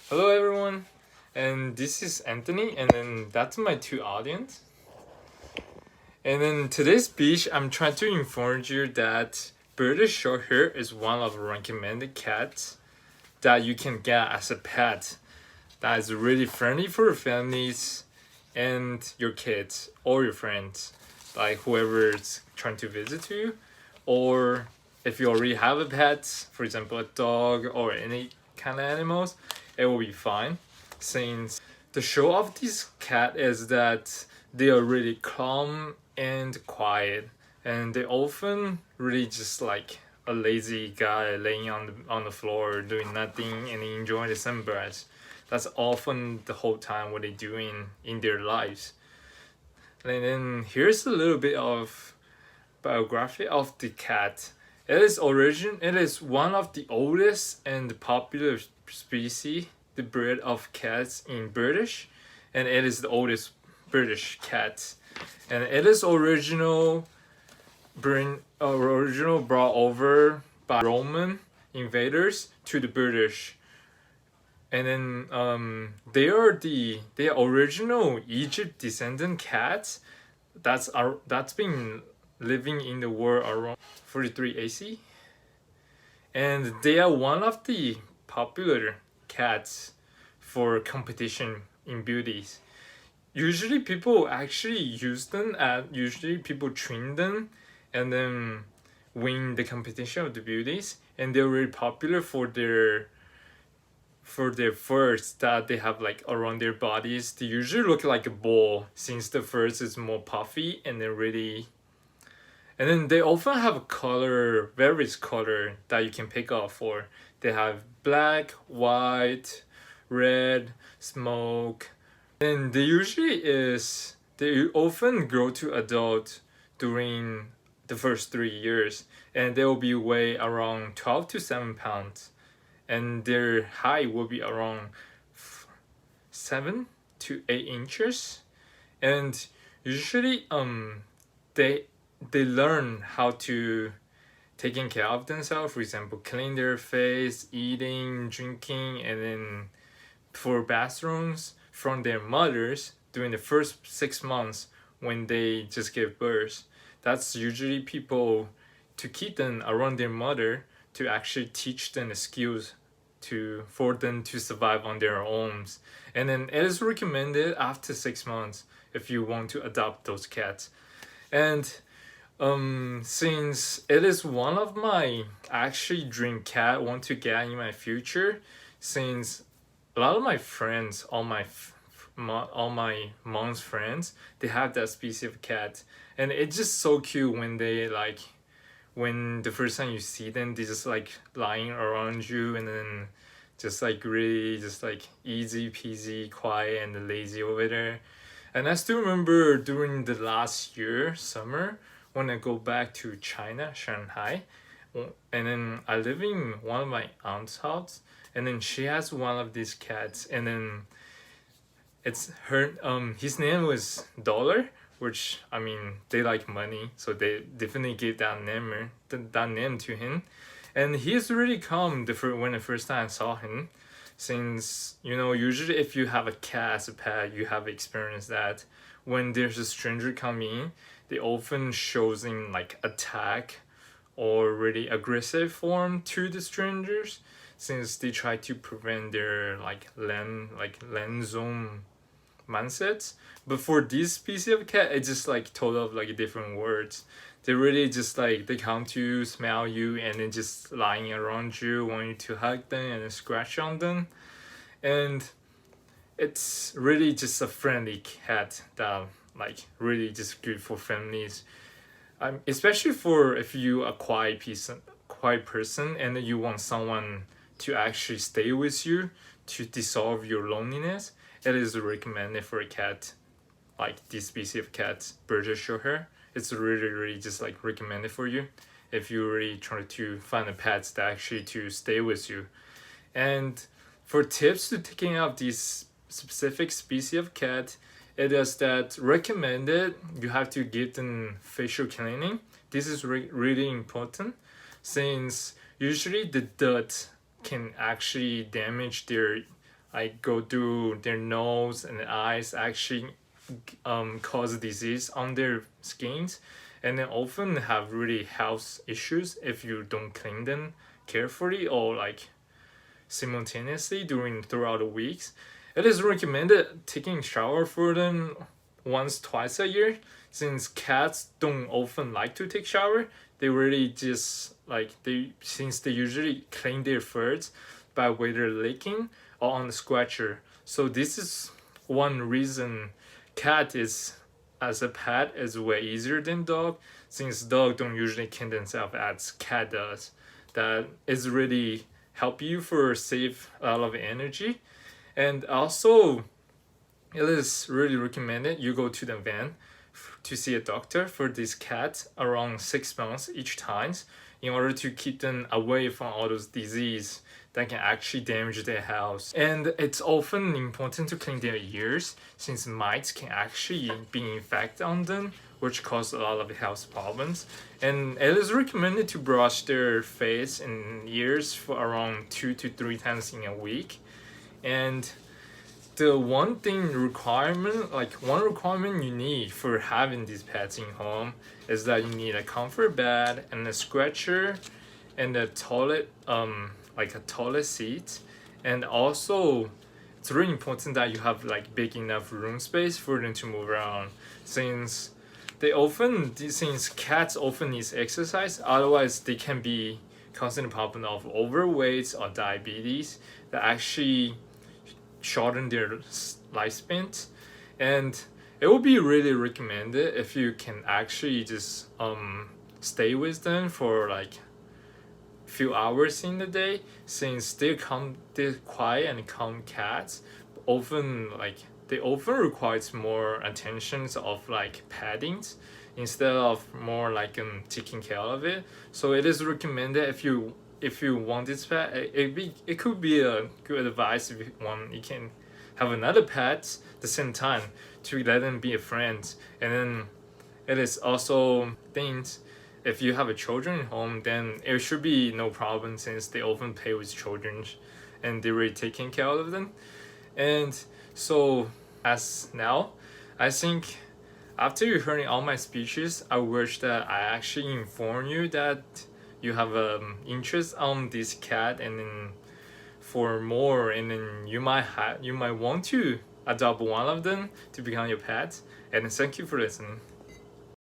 Hello everyone, and this is Anthony, and then that's my two audience. And in today's speech, I'm trying to inform you that British Shorthair is one of the recommended cats that you can get as a pet. That is really friendly for families and your kids or your friends, like whoever's trying to visit you, or if you already have a pet, for example, a dog or any kind of animals, it will be fine. Since the show of this cat is that they are really calm and quiet, and they often really just like a lazy guy laying on the floor doing nothing and enjoying the sunburst. That's often the whole time what they doing in their lives. And then here's a little bit of biography of the cat. It is one of the oldest and popular species, the breed of cats in British, and it is the oldest British cat. And it is original brought over by Roman invaders to the British. And then they are original Egypt descendant cats that's been living in the world around 43 AC, and they are one of the popular cats for competition in beauties. Usually people actually use them at usually people train them and then win the competition of the beauties, and they're really popular for their furs that they have like around their bodies. They usually look like a ball since the furs is more puffy and then really. And then they often have a color, various color that you can pick up for. They have black, white, red, smoke. And they often grow to adult during the first 3 years, and they will be weigh around 12 to 7 pounds, and their height will be around 7 to 8 inches. And usually they they learn how to taking care of themselves, for example clean their face, eating, drinking, and then for bathrooms from their mothers during the first 6 months when they just give birth. That's usually people to keep them around their mother to actually teach them the skills to for them to survive on their own. And then it is recommended after 6 months if you want to adopt those cats. And since it is one of my actually dream cat want to get in my future, since a lot of my friends, all my mom's friends, they have that species of cat, and it's just so cute when they like when the first time you see them, they just like lying around you, and then just like really just like easy peasy, quiet and lazy over there. And I still remember during the last year summer when I go back to China, Shanghai, and then I live in one of my aunt's house, and then she has one of these cats, and then it's her his name was Dollar, which I mean they like money, so they definitely gave that name to him. And he's really calm when the first time I saw him, since usually if you have a cat as a pet, you have experienced that when there's a stranger coming in, they often shows in like attack or really aggressive form to the strangers, since they try to prevent their land zone mindsets. But for this species of cat, it's just like total of like different words. They really just like they come to you, smell you, and then just lying around you, want you to hug them and then scratch on them. And it's really just a friendly cat that like really just good for families. Especially for if you a quiet person, and you want someone to actually stay with you to dissolve your loneliness. It is recommended for a cat like this species of cat, British Shorthair. It's really just like recommended for you if you really try to find a pet that actually to stay with you. And for tips to taking out these specific species of cat, it is that recommended you have to give them facial cleaning. This is really important, since usually the dirt can actually damage their like go through their nose and eyes actually cause disease on their skins, and then often have really health issues if you don't clean them carefully or like simultaneously throughout the weeks. It is recommended taking shower for them once twice a year, since cats don't often like to take shower. They really just like they since they usually clean their furs by whether licking or on the scratcher. So this is one reason cat is as a pet is way easier than dog, since dog don't usually clean themselves as cat does. That is really help you for save a lot of energy. And also it is really recommended you go to the vet to see a doctor for this cat around 6 months each time, in order to keep them away from all those disease that can actually damage their health. And it's often important to clean their ears, since mites can actually be infected on them, which cause a lot of health problems. And it is recommended to brush their face and ears for around 2 to 3 times in a week. And the one requirement you need for having these pets in home is that you need a comfort bed and a scratcher and a toilet, like a toilet seat. And also it's really important that you have like big enough room space for them to move around, since since cats often need exercise, otherwise they can be causing a problem of overweight or diabetes that actually shorten their lifespan. And it would be really recommended if you can actually just stay with them for like few hours in the day, since they're quiet and calm cats. Often like they often requires more attentions of like paddings instead of more like taking care of it. So it is recommended if you want this pet, it could be a good advice. If you want, you can have another pet at the same time to let them be a friend. And then it is also things, if you have a children at home, then it should be no problem, since they often play with children and they're really taking care of them. And so as now, I think after you hearing all my speeches, I wish that I actually inform you that you have interest on this cat, and then for more, and then you might want to adopt one of them to become your pet. And thank you for listening.